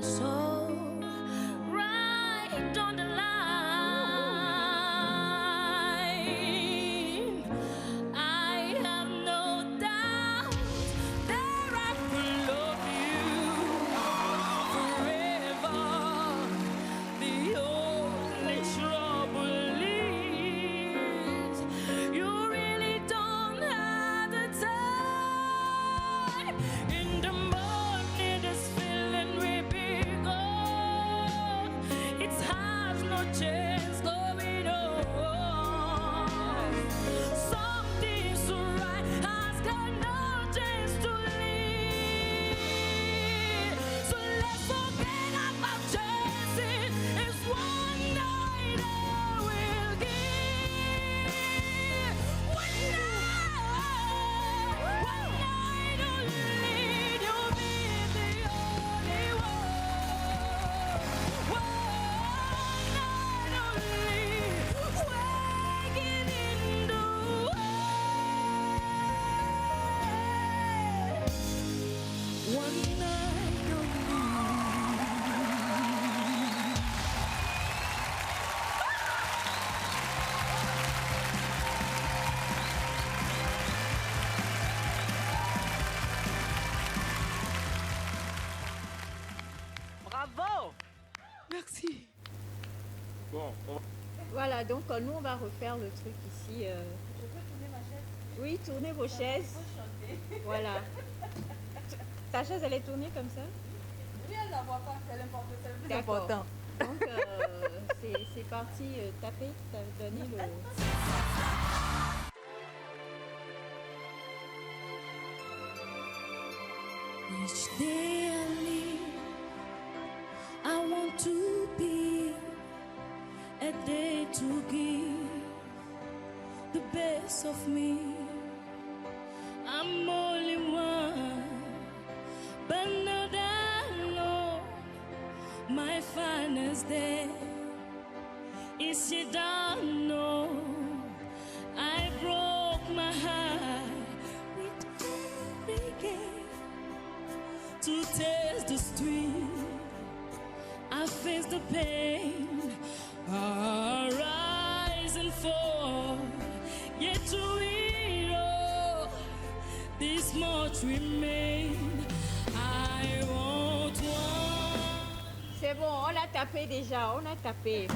my soul right on the line. I have no doubt that I will love you forever. The only trouble is you really don't have the time. In the morning, this feeling will be gone. It has no chance going on. Something so right has got no chance to live. So let's forget about chasing. It's one night I will give. One night only. You'll be the only one. One night only. We're giving the way. One night only. Bravo! Merci. Bon, Voilà, donc nous on va refaire le truc ici. Je peux tourner ma chaise? Oui, tournez vos chaises. Faut chanter. Voilà. Ta chaise elle est tournée comme ça? Oui, elle n'en voit pas, c'est l'important, c'est le plus D'accord. important. Donc c'est parti, tapez, t'as donné le... Each day I live, I want to be a day to give the best of me. I'm only one, but not alone. My finest day is you don't know. I broke my heart with every game to taste the street. I face the pain, rise and fall. Yet to it all, this much remain. I want one. C'est bon, on a tapé déjà, on a tapé.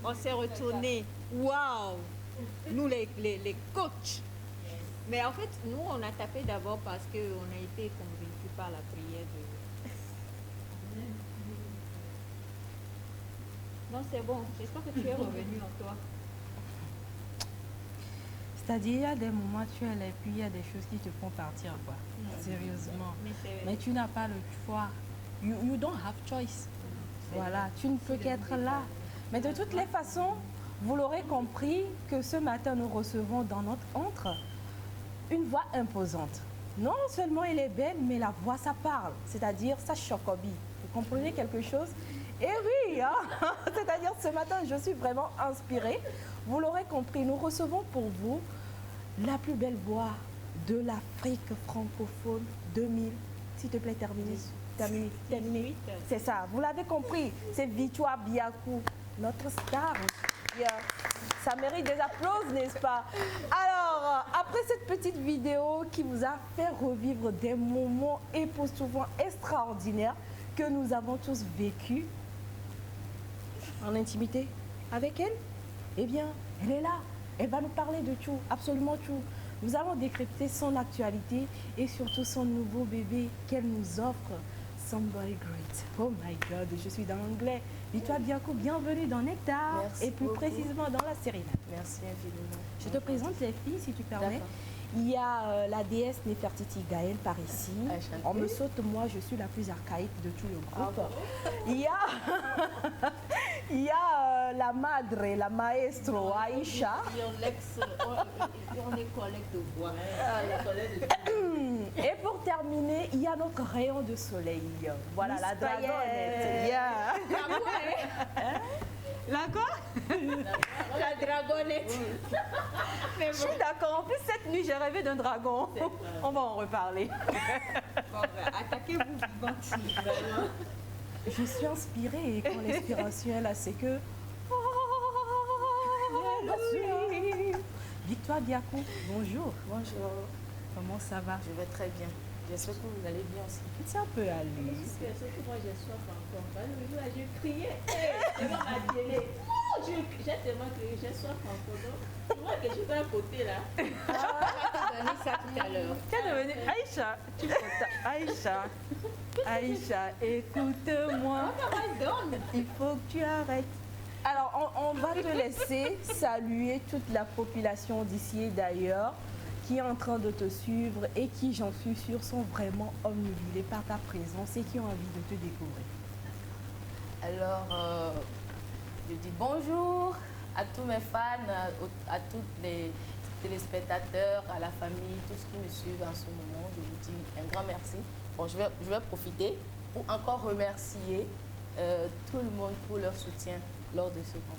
On s'est retourné. Waouh! Nous les coachs. Mais en fait, nous on a tapé d'abord parce qu'on a été convaincus par la prière de... Non, c'est bon. J'espère que tu es revenu en toi. C'est-à-dire, il y a des moments, tu es là, et puis il y a des choses qui te font partir, quoi. Sérieusement. Mais tu n'as pas le choix. You don't have choice. Voilà, tu ne peux qu'être là. Mais de toutes les façons, vous l'aurez compris que ce matin, nous recevons dans notre antre une voix imposante. Non seulement elle est belle, mais la voix, ça parle. C'est-à-dire, ça chocobi. Vous comprenez quelque chose? Et oui, hein? C'est-à-dire, ce matin, je suis vraiment inspirée. Vous l'aurez compris, nous recevons pour vous la plus belle voix de l'Afrique francophone 2000. S'il te plaît, terminé. C'est ça, vous l'avez compris. C'est Victoire Biakou, notre star. Ça mérite des applaudissements, n'est-ce pas? Alors, après cette petite vidéo qui vous a fait revivre des moments époustouflants, extraordinaires que nous avons tous vécus en intimité avec elle, eh bien, elle est là. Elle va nous parler de tout, absolument tout. Nous allons décrypter son actualité et surtout son nouveau bébé qu'elle nous offre. Somebody Great. Oh my God, je suis dans l'anglais. Victoire Biakou, bienvenue dans Nectar. Merci et plus beaucoup. précisément dans la série. Merci infiniment. Je te présente les filles, si tu permets. D'accord. Il y a la déesse Nefertiti Gaël par ici. Enchantée. On me saute, moi je suis la plus archaïque de tout le groupe. bon? Il y a la madre, la maestro Aïcha. On est collègues de voix. Et pour terminer, il y a notre rayon de soleil. Voilà, Miss la dragonnette. Payette. Yeah. La quoi? La quoi? La dragonnette. Mais Je suis d'accord. En plus, cette nuit, j'ai rêvé d'un dragon. On va en reparler. bon, attaquez-vous vivante. Vraiment. Je suis inspirée et quand l'inspiration est là, c'est que... Victoire Diakou, bonjour. Bonjour, Comment ça va? je vais très bien. J'espère que vous allez bien aussi. Ça peut aller. Sauf que moi j'ai soif encore. Le jour là, j'ai crié devant ma télé. Oh, j'ai tellement crié, j'ai soif encore. Donc, tu vois que je suis à côté là. Je vais te donner ça tout à l'heure. Qu'est-ce devenu Aïcha, tu fais ça. Aïcha, Aïcha, écoute-moi. Il faut que tu arrêtes. Alors, on va te laisser saluer toute la population d'ici et d'ailleurs qui est en train de te suivre et qui, j'en suis sûre, sont vraiment omnibulés par ta présence et qui ont envie de te découvrir. Alors, je dis bonjour à tous mes fans, à tous les téléspectateurs, à la famille, tous ceux qui me suivent en ce moment. Je vous dis un grand merci. Bon, je vais profiter pour encore remercier tout le monde pour leur soutien lors de ce concours.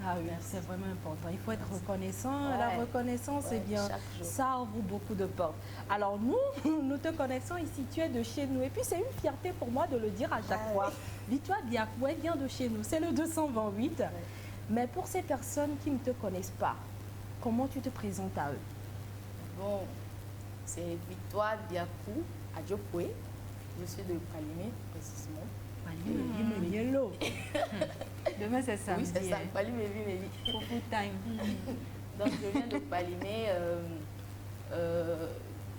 Ah oui, Merci. c'est vraiment important. Il faut être reconnaissant. Ouais. La reconnaissance, c'est Ouais, bien. chaque jour. Ça ouvre beaucoup de portes. Alors nous, nous te connaissons ici, tu es de chez nous. Et puis c'est une fierté pour moi de le dire à chaque fois. Victoire Diakou, elle vient de chez nous. C'est le 228. Mais pour ces personnes qui ne te connaissent pas, comment tu te présentes à eux? Bon, c'est Victoire Diakou Adjopoué. Je suis de Palimé, précisément. Yellow. Demain, c'est samedi. Oui, c'est ça, hein. Palimé, Viméli. Full time. Donc, je viens de Palimé.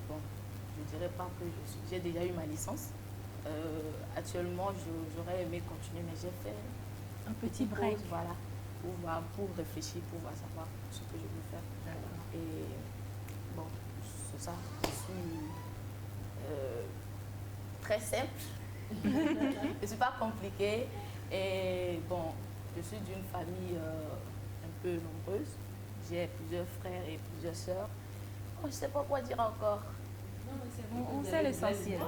Bon, je dirais pas que j'ai déjà eu ma licence. Actuellement, j'aurais aimé continuer, mais j'ai fait Un petit pause, break. voilà, pour réfléchir, pour savoir ce que je veux faire. Et bon, c'est ça. Je suis très simple. Je ne suis pas compliquée. Et bon, je suis d'une famille un peu nombreuse. J'ai plusieurs frères et plusieurs sœurs. Oh, je ne sais pas quoi dire encore. On sait l'essentiel.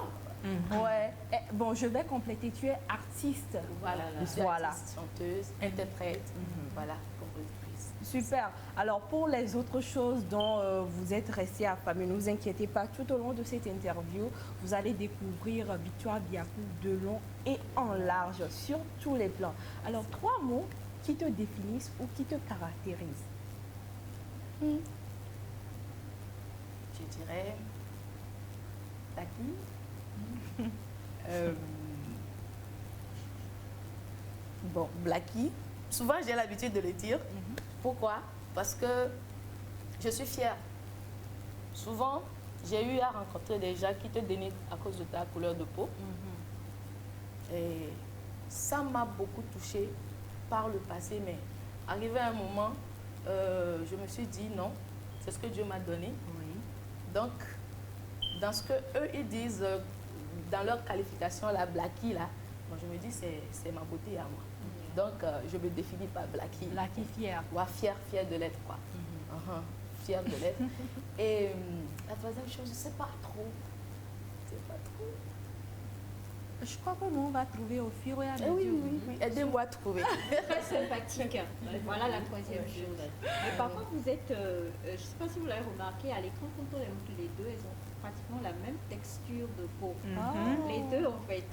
Ouais. Bon, je vais compléter. Tu es artiste. Voilà, je suis Voilà. artiste, chanteuse, interprète, voilà, compositrice. Super. Alors pour les autres choses dont vous êtes restés affamés, ne vous inquiétez pas, tout au long de cette interview, vous allez découvrir Victoire Diakou de long et en large, sur tous les plans. Alors 3 mots qui te définissent ou qui te caractérisent. Je dirais Blackie. Bon, Blackie. Souvent, j'ai l'habitude de le dire. Pourquoi? Parce que je suis fière. Souvent, j'ai eu à rencontrer des gens qui te dénigrent à cause de ta couleur de peau. Et ça m'a beaucoup touchée par le passé, mais arrivé à un moment, je me suis dit non, c'est ce que Dieu m'a donné. Donc, dans ce que eux ils disent, dans leur qualification, la Blackie, là, moi, je me dis c'est ma beauté à moi. Donc, je me définis par Blackie. Blackie fière. Ouais, fière de l'être, quoi. Fière de l'être. Et la troisième chose, je ne sais pas trop. Je sais pas trop. Je crois que nous, on va trouver au fur et à mesure. Oui. Aidez-moi à trouver. Très sympathique. Voilà la troisième chose. Mais par contre, vous êtes, je ne sais pas si vous l'avez remarqué, à l'écran, quand on les montre les deux, elles ont pratiquement la même texture de peau. Les deux, en fait.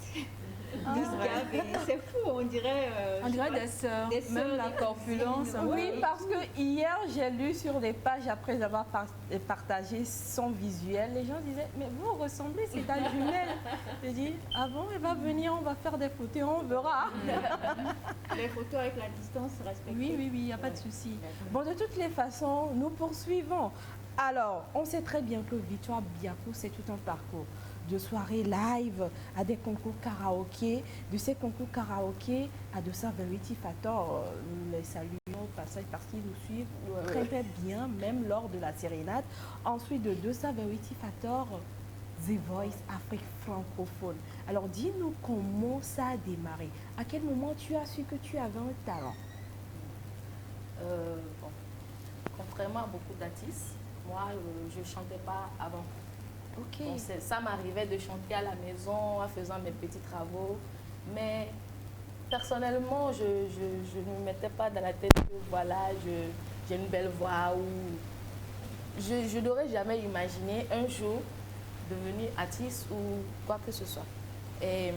C'est fou, on dirait... On dirait des sœurs, même la corpulence. Oui, parce que hier, j'ai lu sur des pages, après avoir partagé son visuel, les gens disaient, mais vous ressemblez, c'est ta jumelle. J'ai dit, ah bon, elle va venir, on va faire des photos, on verra. Les photos avec la distance respectée. Oui, il n'y a pas de souci. Bon, de toutes les façons, nous poursuivons. Alors, on sait très bien que Victoire Diakou, c'est tout un parcours. De soirées live à des concours karaoké, de ces concours karaoké à de ça Verity Fator. Nous les saluons au passage parce qu'ils nous suivent très bien, même lors de la sérénade. Ensuite, de ça Verity Fator, The Voice Afrique francophone. Alors, dis-nous comment ça a démarré. À quel moment tu as su que tu avais un talent? Bon, contrairement à beaucoup d'artistes, moi, je ne chantais pas avant. Ok. Donc, ça m'arrivait de chanter à la maison en faisant mes petits travaux. Mais personnellement, je ne me mettais pas dans la tête que voilà, j'ai une belle voix ou je n'aurais jamais imaginé un jour devenir artiste ou quoi que ce soit. Et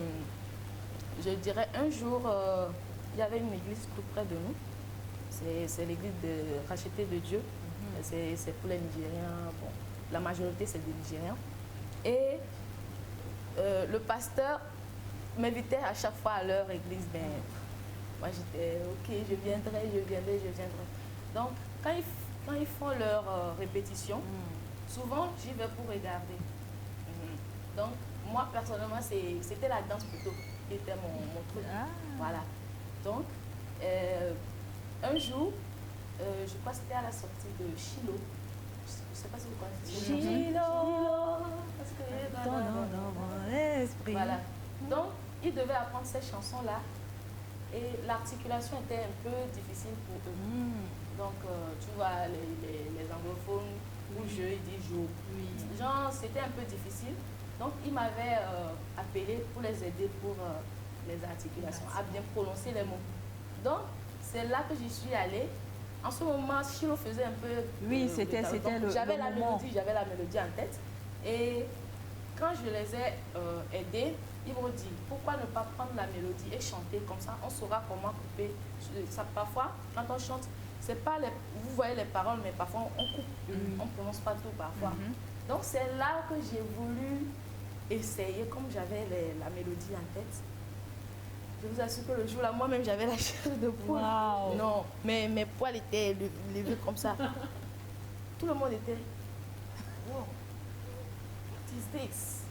je dirais un jour, il y avait une église tout près de nous. C'est l'église de Racheté de Dieu. C'est pour les Nigériens. Bon, la majorité, c'est des Nigériens. Et le pasteur m'invitait à chaque fois à leur église. Ben, moi, j'étais OK, je viendrai. Donc, quand ils font leur répétition, souvent, j'y vais pour regarder. Donc, moi, personnellement, c'était la danse plutôt qui était mon truc. Voilà. Donc, un jour, je crois que c'était à la sortie de Shiloh. Je ne sais pas si vous connaissez. Shiloh, parce que dans mon esprit. Voilà. Donc, ils devaient apprendre ces chansons-là et l'articulation était un peu difficile pour eux. Donc, tu vois, les anglophones, bougeux, ils disent jour. Genre, c'était un peu difficile. Donc, ils m'avaient appelé pour les aider pour les articulations, à bien prononcer les mots. Donc, c'est là que j'y suis allée. En ce moment, Shiloh faisait un peu... Oui, c'était le J'avais la moment. mélodie en tête. Et quand je les ai aidés, ils m'ont dit, pourquoi ne pas prendre la mélodie et chanter comme ça, on saura comment couper. Ça, parfois, quand on chante, c'est pas vous voyez les paroles, mais parfois on coupe, on ne prononce pas tout parfois. Donc c'est là que j'ai voulu essayer, comme j'avais la mélodie en tête. Je vous assure que le jour-là, moi-même, j'avais la chair de poule. Wow. Non, mais mes poils étaient levés comme ça. Tout le monde était, wow, what is this?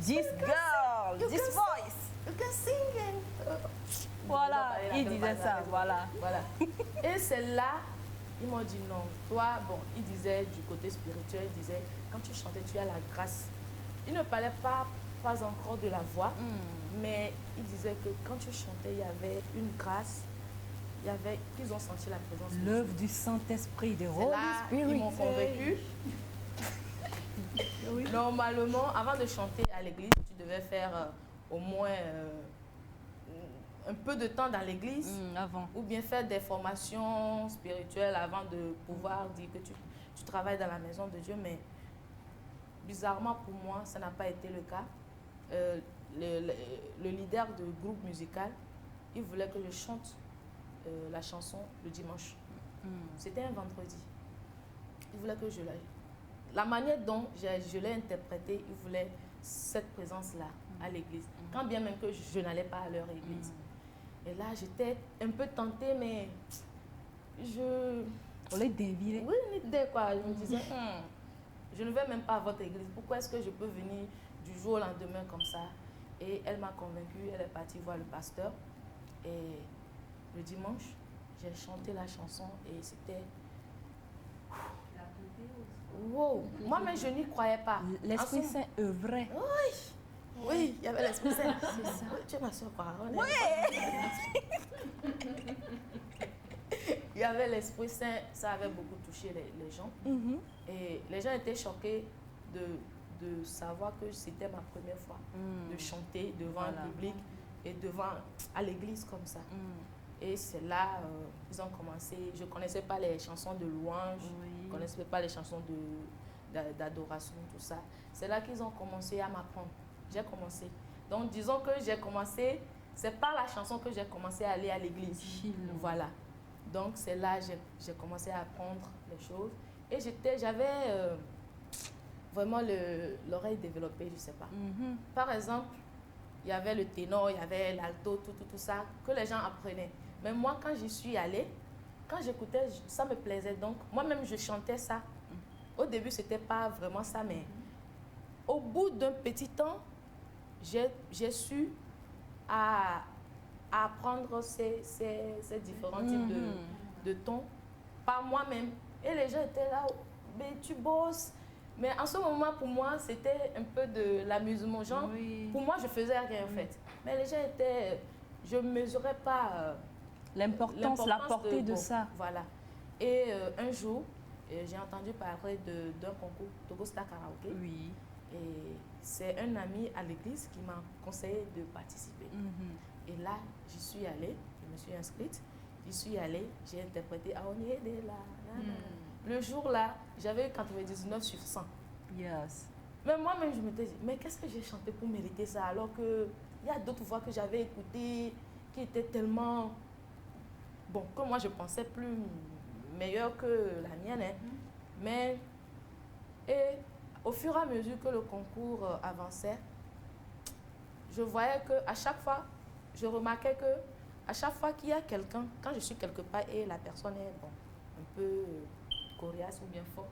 This girl, this voice. You can sing and... Voilà, il disait ça, voilà. Et c'est là, ils m'ont dit non. Toi, bon, il disait du côté spirituel, il disait, quand tu chantais, tu as la grâce. Il ne parlait pas encore de la voix, mais il disait que quand tu chantais, il y avait une grâce, ils ont senti la présence de Dieu. L'œuvre du Saint-Esprit, de C'est Holy là, Spirit. ils m'ont convaincu. Normalement, avant de chanter à l'église, tu devais faire au moins un peu de temps dans l'église, avant. ou bien faire des formations spirituelles avant de pouvoir dire que tu travailles dans la maison de Dieu. Mais bizarrement pour moi, ça n'a pas été le cas. Le leader du groupe musical, il voulait que je chante la chanson le dimanche. C'était un vendredi. Il voulait que je la manière dont je l'ai interprétée, il voulait cette présence-là à l'église. Quand bien même que je n'allais pas à leur église. Et là, j'étais un peu tentée, mais On les dévie. oui, une idée quoi. Je me disais, je ne vais même pas à votre église. Pourquoi est-ce que je peux venir du jour au lendemain comme ça? Et elle m'a convaincue, elle est partie voir le pasteur. Et le dimanche, j'ai chanté la chanson et c'était... Wow! Moi-même, je n'y croyais pas. L'Esprit Saint œuvrait. Oui, il y avait l'Esprit Saint. C'est ça. Tu es ma soeur, quoi. Oui! Il y avait l'Esprit Saint, ça avait beaucoup touché les gens. Et les gens étaient choqués de savoir que c'était ma première fois de chanter devant un public et à l'église comme ça. Et c'est là, ils ont commencé, je ne connaissais pas les chansons de louange, je ne connaissais pas les chansons d'adoration, tout ça. C'est là qu'ils ont commencé à m'apprendre. J'ai commencé. Donc disons que j'ai commencé, c'est par la chanson que j'ai commencé à aller à l'église. Voilà. Donc c'est là que j'ai commencé à apprendre les choses. Et j'avais vraiment l'oreille développée, je ne sais pas. Par exemple, il y avait le ténor, il y avait l'alto, tout ça, que les gens apprenaient. Mais moi, quand j'y suis allée, quand j'écoutais, ça me plaisait. Donc, moi-même, je chantais ça. Au début, ce n'était pas vraiment ça, mais au bout d'un petit temps, j'ai su apprendre ces différents types de tons par moi-même. Et les gens étaient là, mais tu bosses. Mais en ce moment, pour moi, c'était un peu de l'amusement. Genre, pour moi, je faisais rien en fait. Mais les gens étaient... Je ne mesurais pas l'importance, la portée de ça. Voilà. Et un jour, j'ai entendu parler d'un concours, Togo Star Karaoke. Oui. Et c'est un ami à l'église qui m'a conseillé de participer. Et là, j'y suis allée, je me suis inscrite, j'y suis allée, j'ai interprété Aonie de la. Le jour-là, j'avais eu 99 sur 100. Yes. Mais moi-même, je me disais, mais qu'est-ce que j'ai chanté pour mériter ça? Alors qu'il y a d'autres voix que j'avais écoutées qui étaient tellement. Bon, que moi je pensais plus meilleure que la mienne. Hein. Mais. Et au fur et à mesure que le concours avançait, je voyais qu'à chaque fois, je remarquais que à chaque fois qu'il y a quelqu'un, quand je suis quelque part et la personne est bon, un peu coriace ou bien fort,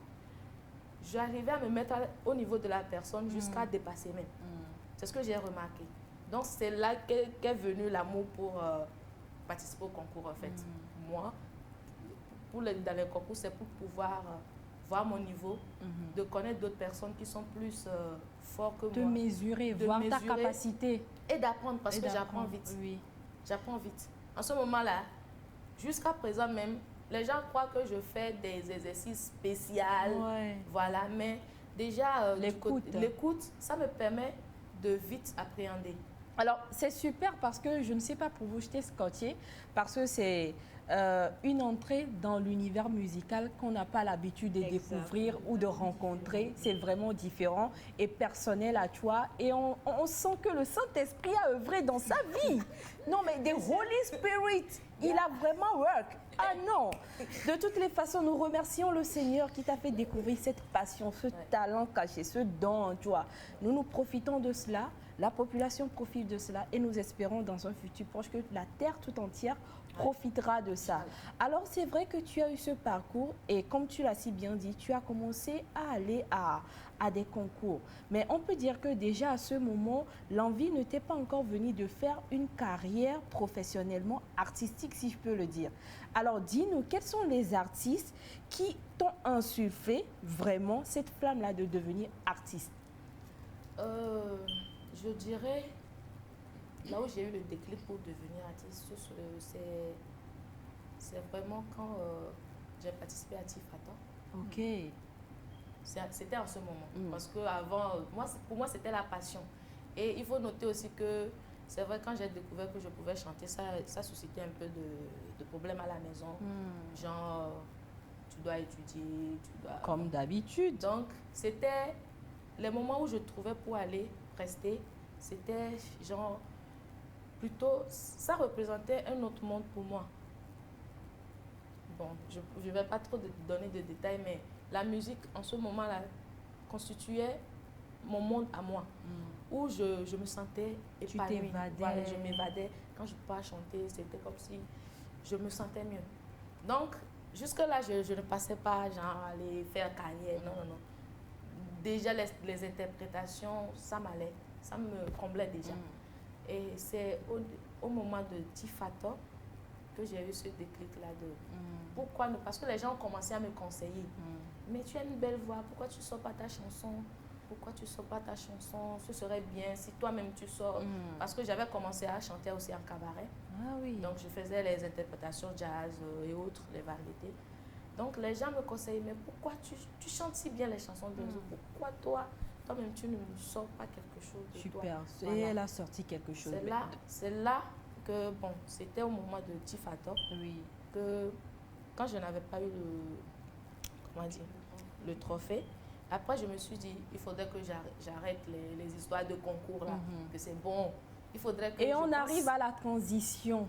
j'arrivais à me mettre au niveau de la personne jusqu'à dépasser même. C'est ce que j'ai remarqué. Donc c'est là qu'est venu l'amour pour participer au concours en fait. Moi, dans les concours, c'est pour pouvoir voir mon niveau, de connaître d'autres personnes qui sont plus forts que te moi. Mesurer, de voir mesurer ta capacité. Et d'apprendre parce que j'apprends vite. Oui. J'apprends vite. En ce moment-là, jusqu'à présent même, les gens croient que je fais des exercices spéciaux. Ouais. Voilà, mais déjà, l'écoute, ça me permet de vite appréhender. Alors, c'est super parce que, je ne sais pas pour vous, je t'ai scotché, parce que c'est une entrée dans l'univers musical qu'on n'a pas l'habitude de découvrir ou de rencontrer. C'est vraiment différent et personnel à toi. Et on sent que le Saint-Esprit a œuvré dans sa vie. Non, mais the Holy Spirit, il a vraiment work. Ah non! De toutes les façons, nous remercions le Seigneur qui t'a fait découvrir cette passion, ce talent caché, ce don en toi. Nous profitons de cela. La population profite de cela et nous espérons dans un futur proche que la terre tout entière profitera de ça. Alors c'est vrai que tu as eu ce parcours et comme tu l'as si bien dit, tu as commencé à aller à des concours. Mais on peut dire que déjà à ce moment, l'envie ne t'est pas encore venue de faire une carrière professionnellement artistique, si je peux le dire. Alors dis-nous, quels sont les artistes qui t'ont insufflé vraiment cette flamme-là de devenir artiste? Je dirais, là où j'ai eu le déclic pour devenir artiste, c'est vraiment quand j'ai participé à Tifata. Ok. C'était en ce moment. Parce que avant, pour moi, c'était la passion. Et il faut noter aussi que c'est vrai, quand j'ai découvert que je pouvais chanter, ça suscitait un peu de problèmes à la maison. Genre, tu dois étudier, tu dois... Comme d'habitude. Donc, c'était les moments où je trouvais pour aller rester, c'était genre, plutôt, ça représentait un autre monde pour moi. Bon, je ne vais pas trop donner de détails, mais la musique, en ce moment-là, constituait mon monde à moi, où je me sentais épanouie. Tu t'évadais. Voilà, je m'évadais. Quand je pouvais chanter, c'était comme si je me sentais mieux. Donc, jusque-là, je ne passais pas, genre, aller faire carrière, non, non, non. Déjà, les interprétations, ça m'allait, ça me comblait déjà. Et c'est au moment de Tifata que j'ai eu ce déclic-là de pourquoi ne... Parce que les gens ont commencé à me conseiller. Mais tu as une belle voix, pourquoi tu ne sors pas ta chanson? Pourquoi tu ne sors pas ta chanson? Ce serait bien si toi-même tu sors. Parce que j'avais commencé à chanter aussi en cabaret. Ah oui. Donc je faisais les interprétations jazz et autres, les variétés. Donc les gens me conseillaient, mais pourquoi tu chantes si bien les chansons des autres? Pourquoi toi-même tu ne sors pas quelque chose de Super. toi? Super, et elle a sorti quelque chose. C'est là que, bon, c'était au moment de Tifata, que quand je n'avais pas eu le trophée, après je me suis dit, il faudrait que j'arrête les histoires de concours là, que c'est bon. Il faudrait que on arrive à la transition.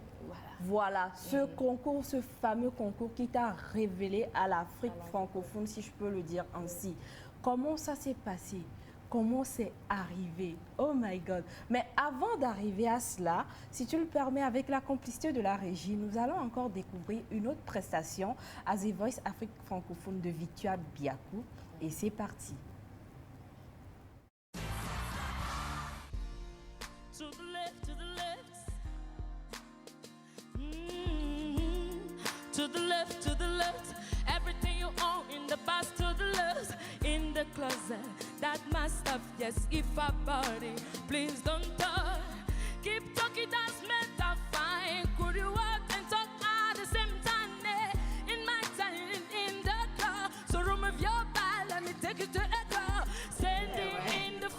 Voilà, ce concours, ce fameux concours qui t'a révélé à l'Afrique francophone, si je peux le dire ainsi. Comment ça s'est passé? Comment c'est arrivé? Oh my God! Mais avant d'arriver à cela, si tu le permets, avec la complicité de la régie, nous allons encore découvrir une autre prestation à The Voice Afrique francophone de Victoire Biakou. Et c'est parti. To the left, to the left. To the left, to the left. Everything you own in the past, to the left. In the closet, that my stuff. Yes, if I body, please don't talk. Keep talking, that's meant fine. Could you walk and talk at the same time? In my time, in the car. So remove your bag, let me take you to a car. Standing in the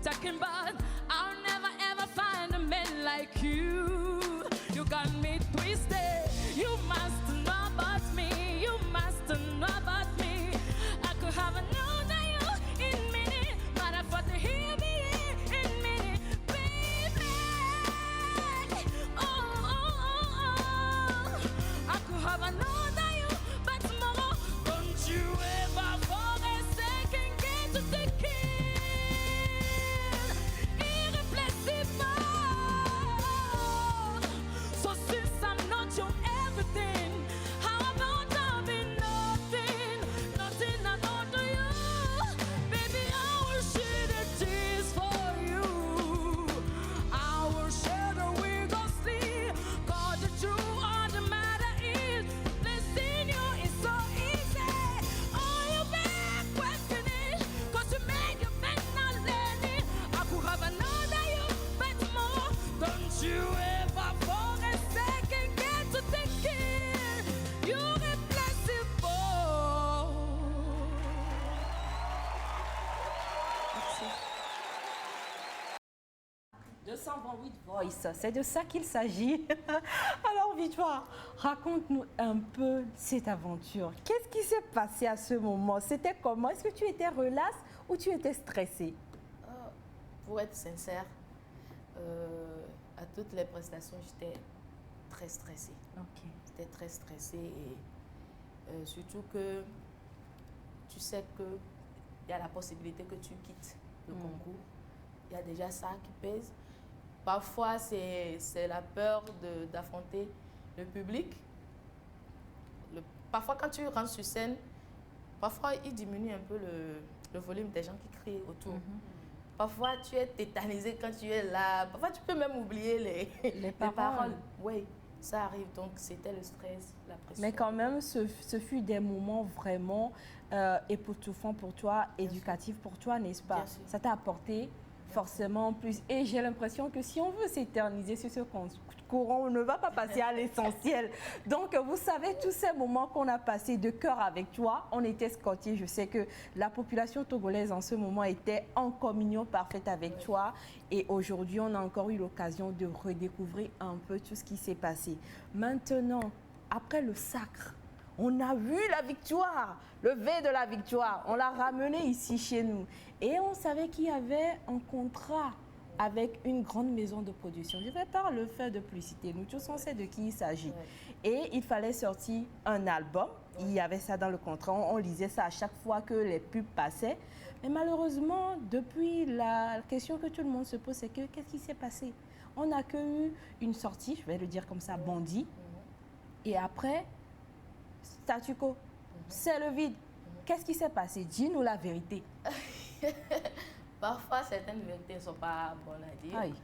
talking about I'll never ever find a man like you. You got me twisted. You must know about me. You must know about me. I could have known that you in me, but I fought to hear me in me, baby. Oh. I could have known that you, but tomorrow, don't you ever for a second get to take it. Irreplaceable. So since I'm not your everything, how about I be nothing? Nothing I don't do you. Baby, I will shed the tears for you. I will shed the wig of sleep. Cause the truth of the matter is, blessing you is so easy. Oh, you back questioning, cause you make your man not learning. I could have another you, but more. Don't you ever for a second get to take it. You're irreplaceable. De 228 Voice, c'est de ça qu'il s'agit. Alors Victoire, raconte-nous un peu cette aventure. Qu'est-ce qui s'est passé à ce moment? C'était comment? Est-ce que tu étais relax ou tu étais stressée? Pour être sincère, à toutes les prestations, j'étais très stressée. Ok. J'étais très stressée et surtout que tu sais qu'il y a la possibilité que tu quittes le concours. Il y a déjà ça qui pèse. Parfois, c'est la peur d'affronter le public. Parfois, quand tu rentres sur scène, parfois, il diminue un peu le volume des gens qui crient autour. Parfois, tu es tétanisé quand tu es là. Parfois, tu peux même oublier les paroles. Oui, ça arrive. Donc, c'était le stress, la pression. Mais quand même, ce fut des moments vraiment époustouflants pour toi, éducatifs pour toi, n'est-ce pas? Bien sûr. Ça t'a apporté forcément plus. Et j'ai l'impression que si on veut s'éterniser sur ce courant, on ne va pas passer à l'essentiel. Donc, vous savez, tous ces moments qu'on a passés de cœur avec toi, on était scotchés. Je sais que la population togolaise en ce moment était en communion parfaite avec toi. Et aujourd'hui, on a encore eu l'occasion de redécouvrir un peu tout ce qui s'est passé. Maintenant, après le sacre, on a vu la victoire, le V de la victoire. On l'a ramené ici chez nous. Et on savait qu'il y avait un contrat avec une grande maison de production. Je ne vais pas le faire de publicité. Nous tous, on sait de qui il s'agit. Et il fallait sortir un album. Il y avait ça dans le contrat. On lisait ça à chaque fois que les pubs passaient. Mais malheureusement, depuis, la question que tout le monde se pose, c'est que qu'est-ce qui s'est passé? On n'a que eu une sortie, je vais le dire comme ça, bandit. Et après, statu quo, c'est le vide. Qu'est-ce qui s'est passé? Dis-nous la vérité. Parfois, certaines vérités ne sont pas bonnes à dire. Aïe.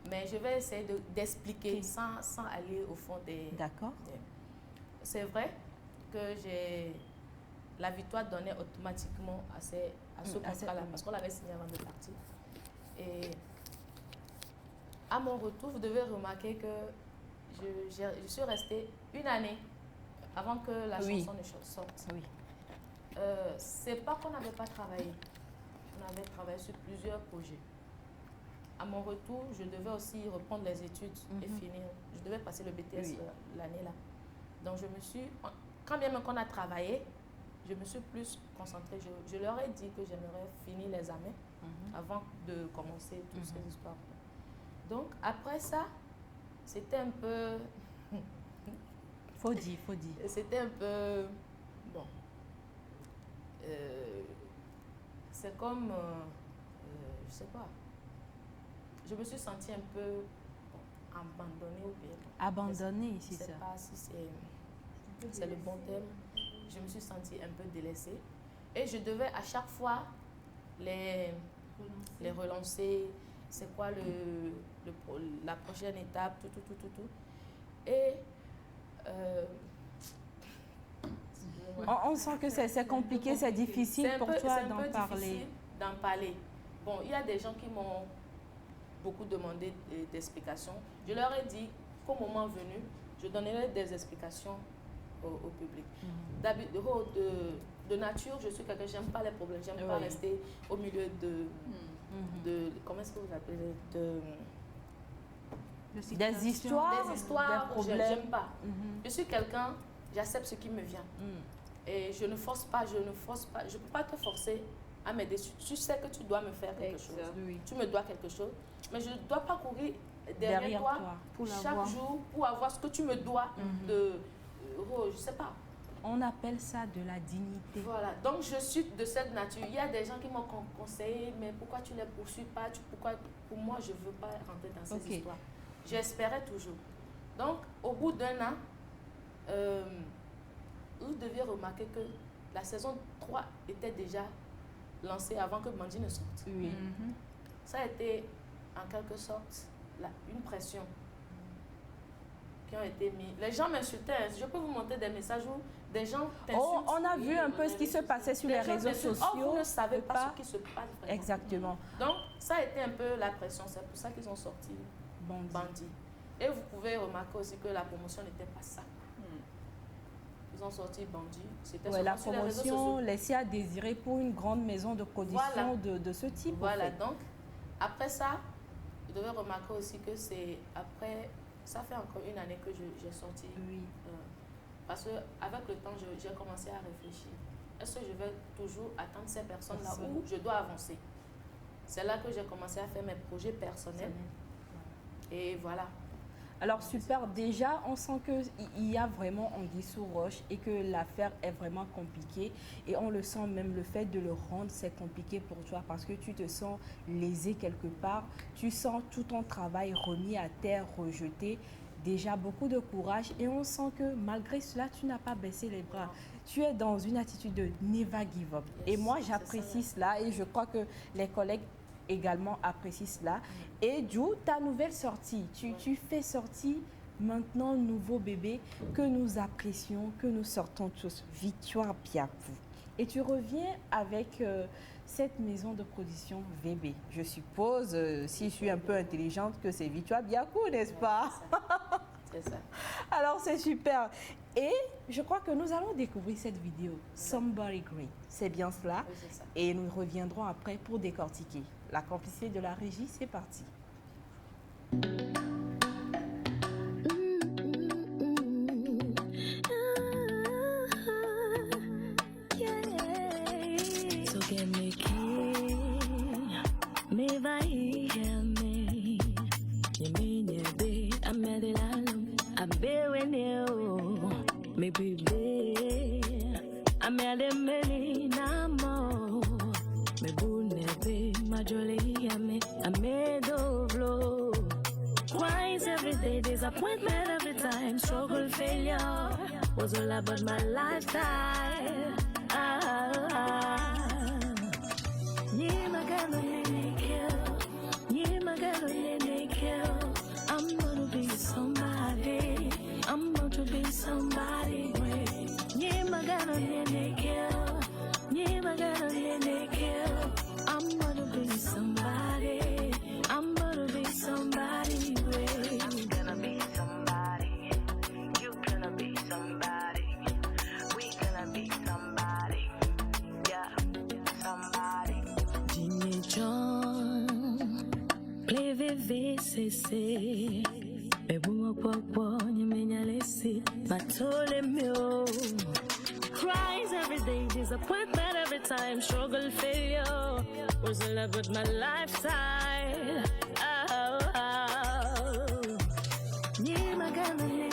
Mais je vais essayer d'expliquer sans aller au fond des... D'accord. C'est vrai que la victoire donnait automatiquement à ce contrat-là, parce qu'on l'avait signé avant de partir. Et à mon retour, vous devez remarquer que je suis restée une année avant que la chanson ne sorte. Oui. C'est pas qu'on n'avait pas travaillé. On avait travaillé sur plusieurs projets. À mon retour, je devais aussi reprendre les études et finir. Je devais passer le BTS l'année là. Donc je me suis, quand bien même qu'on a travaillé, je me suis plus concentrée. Je leur ai dit que j'aimerais finir les examens avant de commencer toutes ces histoires. Donc après ça, c'était un peu... Faut dire. C'était un peu... Bon. C'est comme... je sais pas. Je me suis sentie un peu abandonnée ou bien... Abandonnée, c'est ça. Je ne sais pas si c'est le bon terme. Je me suis sentie un peu délaissée. Et je devais à chaque fois les relancer. C'est quoi la prochaine étape, tout. Et... on sent que c'est compliqué, c'est difficile pour toi d'en parler. C'est un peu difficile d'en parler. Bon, il y a des gens qui m'ont beaucoup demandé d'explications. Je leur ai dit qu'au moment venu, je donnerai des explications au public. De nature, je suis quelqu'un, j'aime pas les problèmes, j'aime pas rester au milieu comment est-ce que vous appelez, Des histoires, des histoires des où je problèmes. n'aime pas. Je suis quelqu'un, j'accepte ce qui me vient. Et je ne force pas, je ne peux pas te forcer à m'aider. Tu sais que tu dois me faire quelque chose. Oui. Tu me dois quelque chose, mais je ne dois pas courir derrière toi pour chaque l'avoir. jour pour avoir ce que tu me dois de... je sais pas. On appelle ça de la dignité. Voilà, donc je suis de cette nature. Il y a des gens qui m'ont conseillé, mais pourquoi tu ne les poursuis pas? Pour moi, je ne veux pas rentrer dans ces histoires. J'espérais toujours. Donc, au bout d'un an, vous deviez remarquer que la saison 3 était déjà lancée avant que Bandit ne sorte. Oui. Ça a été, en quelque sorte, une pression qui ont été mis. Les gens m'insultaient. Je peux vous montrer des messages où des gens t'insultent. Oh, on a vu un peu ce qui se passait sur les réseaux sociaux. Oh, vous ne savez pas ce qui se passe vraiment. Exactement. Donc, ça a été un peu la pression. C'est pour ça qu'ils ont sorti Bandit. Et vous pouvez remarquer aussi que la promotion n'était pas ça. Ils ont sorti Bandit. C'était la sur les réseaux sociaux. promotion laissait à désirer pour une grande maison de production de ce type. Voilà, en fait. donc, après ça, vous devez remarquer aussi que c'est après... Ça fait encore une année que j'ai sorti. Oui. Parce qu'avec le temps, j'ai commencé à réfléchir. Est-ce que je vais toujours attendre ces personnes-là où je dois avancer? C'est là que j'ai commencé à faire mes projets personnels. Et voilà. Alors super, déjà on sent qu'il y a vraiment anguille sous roche et que l'affaire est vraiment compliquée. Et on le sent même, le fait de le rendre, c'est compliqué pour toi parce que tu te sens lésé quelque part. Tu sens tout ton travail remis à terre, rejeté. Déjà beaucoup de courage et on sent que malgré cela, tu n'as pas baissé les bras. Tu es dans une attitude de never give up. Et moi, j'apprécie cela et je crois que les collègues également apprécient cela. Et d'où ta nouvelle sortie. Tu fais sortir maintenant nouveau bébé que nous apprécions, que nous sortons tous. Victoire Biakou. Et tu reviens avec cette maison de production VB. Je suppose, si je suis un peu intelligente, que c'est Victoire Biakou, n'est-ce pas? C'est ça. Alors, c'est super. Et je crois que nous allons découvrir cette vidéo, Somebody Great. C'est bien cela. Oui, c'est ça. Et nous reviendrons après pour décortiquer. La complicité de la régie, c'est parti. Me baby, I'm at a many more. Me bunebe, my jolly, I made of low. Cries every day, disappointment every time, struggle, failure was all about my lifetime. Yeah, my girl, yeah, my girl, I'm gonna be somebody. I'm going to be somebody great. Yeah, my girl, yeah, my girl, I'm gonna be somebody. I'm gonna be somebody great. I'm gonna be somebody. You gonna be somebody. We gonna be somebody. Yeah, somebody. Jimmy John, play VVCC. Cries every day, disappointment every time, struggle, failure was all about my lifetime. Yeah, my girl, I'm going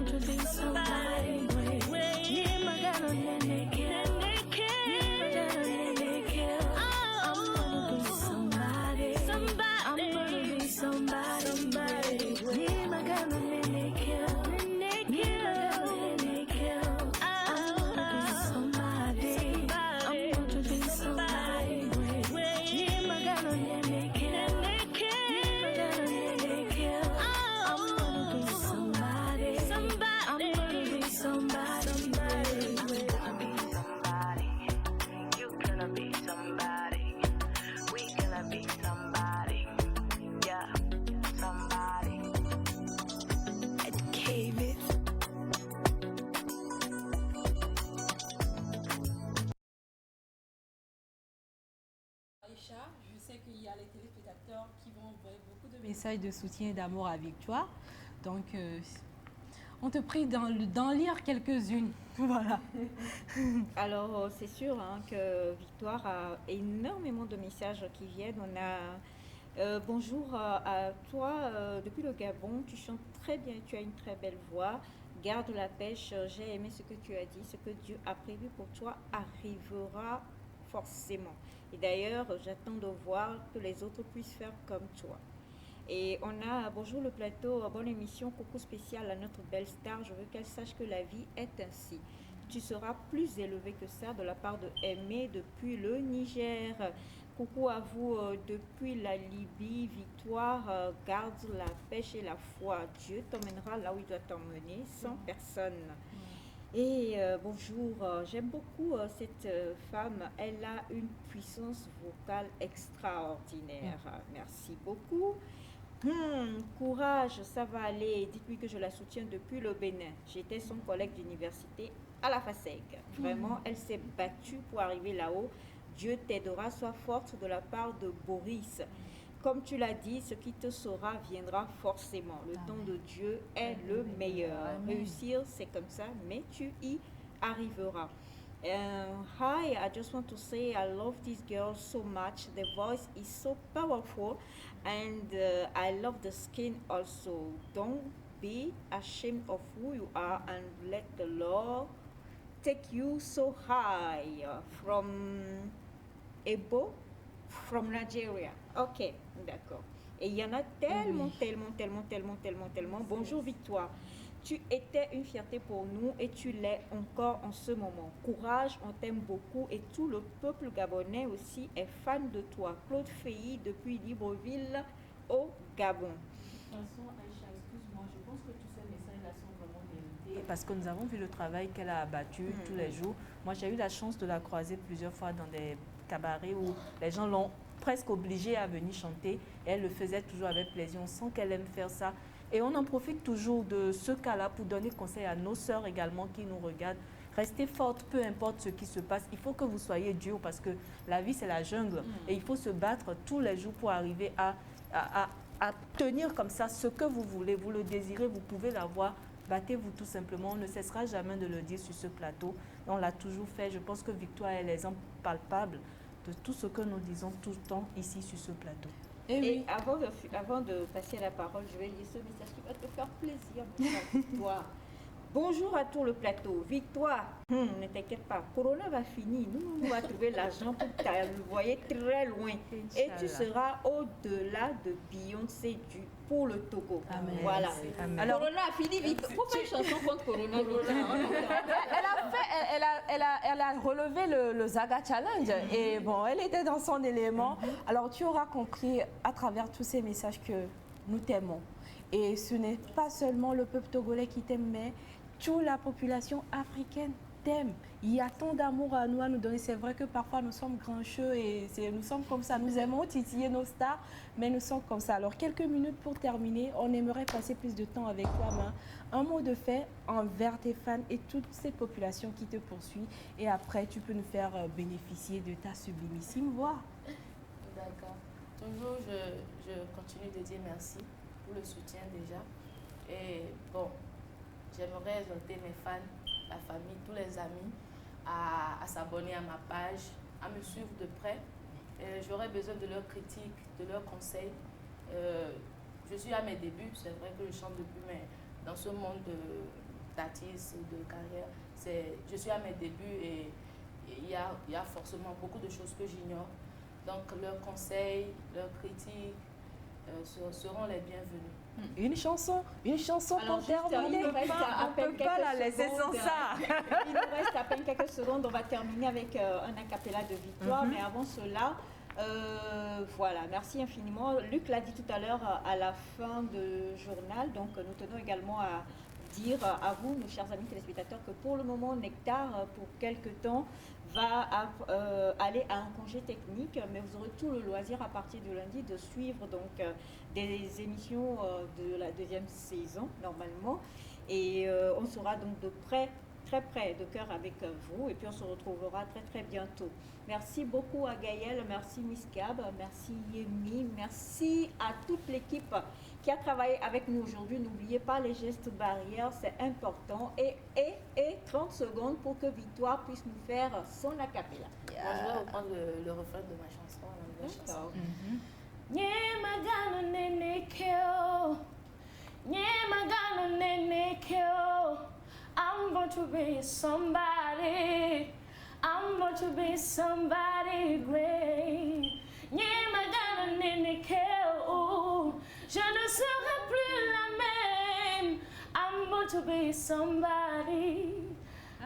to be somebody. Yeah, my girl, Aïcha. Je sais qu'il y a les téléspectateurs qui vont envoyer beaucoup de messages de soutien et d'amour à Victoire. Donc, on te prie d'en lire quelques-unes. Voilà. Alors, c'est sûr que Victoire a énormément de messages qui viennent. On a bonjour à toi depuis le Gabon. Tu chantes très bien, tu as une très belle voix. Garde la pêche. J'ai aimé ce que tu as dit. Ce que Dieu a prévu pour toi arrivera forcément. Et d'ailleurs, j'attends de voir que les autres puissent faire comme toi. Et on a bonjour le plateau, bonne émission, coucou spécial à notre belle star. Je veux qu'elle sache que la vie est ainsi. Tu seras plus élevé que ça de la part de Aimé depuis le Niger. Coucou à vous depuis la Libye. Victoire, garde la pêche et la foi. Dieu t'emmènera là où il doit t'emmener sans personne. Et bonjour, j'aime beaucoup cette femme. Elle a une puissance vocale extraordinaire. Merci beaucoup. Courage, ça va aller. Dites-lui que je la soutiens depuis le Bénin. J'étais son collègue d'université à la FASEG. Vraiment, elle s'est battue pour arriver là-haut. Dieu t'aidera, sois forte de la part de Boris. Comme tu l'as dit, ce qui te saura viendra forcément. Le temps de Dieu est le meilleur. Réussir, c'est comme ça, mais tu y arriveras. Hi, I just want to say I love this girl so much. The voice is so powerful and I love the skin also. Don't be ashamed of who you are and let the Lord take you so high. From Ebo, from Nigeria. Ok, d'accord. Et il y en a tellement, tellement. Bonjour Victoire. Tu étais une fierté pour nous et tu l'es encore en ce moment. Courage, on t'aime beaucoup et tout le peuple gabonais aussi est fan de toi. Claude Feilly depuis Libreville au Gabon. De toute façon, Aïcha, excuse-moi, je pense que tous ces messages-là sont vraiment mérités parce que nous avons vu le travail qu'elle a abattu tous les jours. Moi, j'ai eu la chance de la croiser plusieurs fois dans des cabarets où les gens l'ont presque obligée à venir chanter. Et elle le faisait toujours avec plaisir. On sent qu'elle aime faire ça. Et on en profite toujours de ce cas-là pour donner conseil à nos sœurs également qui nous regardent. Restez fortes, peu importe ce qui se passe. Il faut que vous soyez durs parce que la vie, c'est la jungle. Et il faut se battre tous les jours pour arriver à tenir comme ça ce que vous voulez. Vous le désirez, vous pouvez l'avoir. Battez-vous tout simplement. On ne cessera jamais de le dire sur ce plateau. On l'a toujours fait. Je pense que Victoire est l'exemple palpable de tout ce que nous disons tout le temps ici sur ce plateau. Et oui. Avant de passer la parole, je vais lire ce message qui va te faire plaisir, Victoire. Bonjour à tout le plateau. Victoire, ne t'inquiète pas, Corona va finir. Nous va trouver l'argent pour t'envoyer très loin. Et tu seras au-delà de Beyoncé pour le Togo. Amen. Voilà. Amen. Alors, Corona a fini vite. Faut faire une chanson contre Corona. Elle a relevé le Zaga Challenge et bon, elle était dans son élément. Alors tu auras compris à travers tous ces messages que nous t'aimons. Et ce n'est pas seulement le peuple togolais qui t'aime, mais toute la population africaine t'aime. Il y a tant d'amour à nous donner. C'est vrai que parfois nous sommes grincheux et nous sommes comme ça. Nous aimons titiller nos stars, mais nous sommes comme ça. Alors quelques minutes pour terminer, on aimerait passer plus de temps avec toi, mais un mot de fait envers tes fans et toute cette population qui te poursuit. Et après, tu peux nous faire bénéficier de ta sublimissime voix. D'accord. Toujours, je continue de dire merci pour le soutien déjà. Et bon, j'aimerais exhorter mes fans, la famille, tous les amis à s'abonner à ma page, à me suivre de près. J'aurais besoin de leurs critiques, de leurs conseils. Je suis à mes débuts, c'est vrai que je chante depuis, mais dans ce monde d'artiste, de carrière, je suis à mes débuts et il y a forcément beaucoup de choses que j'ignore. Donc leurs conseils, leurs critiques seront les bienvenus. Une chanson Alors, pour terminer. On ne peut pas la laisser sans ça. Il nous reste à peine quelques secondes. On va terminer avec un acapella de Victoire. Mais avant cela, voilà, merci infiniment. Luc l'a dit tout à l'heure à la fin du journal. Donc, nous tenons également à dire à vous, nos chers amis téléspectateurs, que pour le moment, Nectar, pour quelques temps, va aller à un congé technique, mais vous aurez tout le loisir à partir de lundi de suivre donc des émissions de la deuxième saison normalement, et on sera donc de près très près de cœur avec vous et puis on se retrouvera très très bientôt. Merci beaucoup à Gaëlle, merci Miss Gab, merci Yemi, merci à toute l'équipe qui a travaillé avec nous aujourd'hui. N'oubliez pas les gestes barrières, c'est important. Et 30 secondes pour que Victoire puisse nous faire son acapella. Moi, je vais reprendre le refrain de ma chanson, la nouvelle chanson. Nyemagano nene kyo, nyemagano nene kyo. I'm going to be somebody. I'm going to be somebody great. Nyemagano nene kyo, je ne serai plus la même. I'm going to be somebody.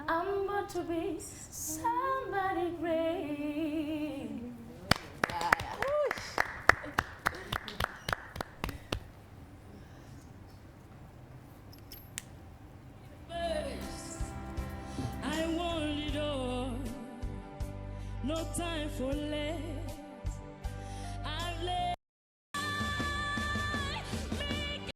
I'm going to be somebody great. I want it all. No time for less.